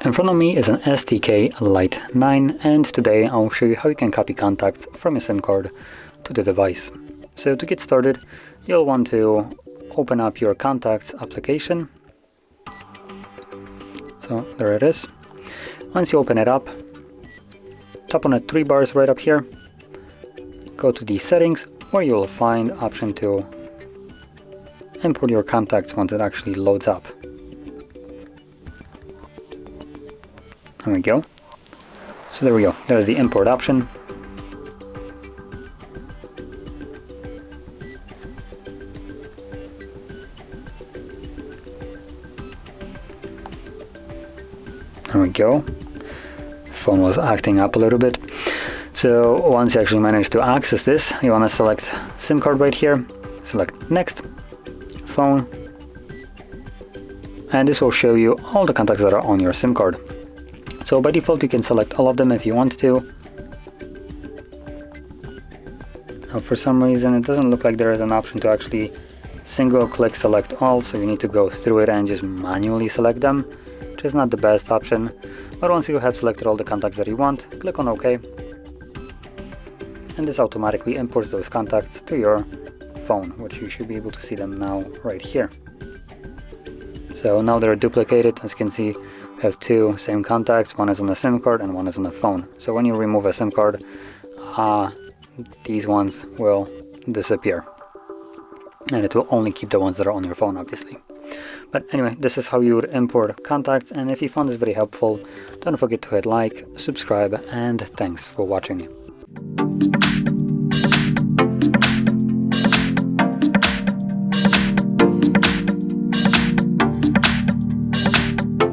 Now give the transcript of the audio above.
In front of me is an STK Lite 9, and today I'll show you how you can copy contacts from your SIM card to the device. So to get started, you'll want to open up your contacts application. So there it is. Once you open it up, tap on the three bars right up here, go to the settings where you'll find option to import your contacts once it actually loads up. There we go. So there we go. There's the import option. There we go. Phone was acting up a little bit. So once you actually manage to access this, you want to select SIM card right here, select next, phone, and this will show you all the contacts that are on your SIM card. So by default you can select all of them if you want to. Now for some reason it doesn't look like there is an option to actually single click select all, so you need to go through it and just manually select them, which is not the best option. But once you have selected all the contacts that you want, click on OK, and this automatically imports those contacts to your phone, which you should be able to see them now right here. So now they're duplicated. As you can see, we have two same contacts, one is on the SIM card and one is on the phone. So when you remove a SIM card, these ones will disappear, and it will only keep the ones that are on your phone, obviously. But anyway, this is how you would import contacts, and if you found this very helpful, don't forget to hit like, subscribe, and thanks for watching.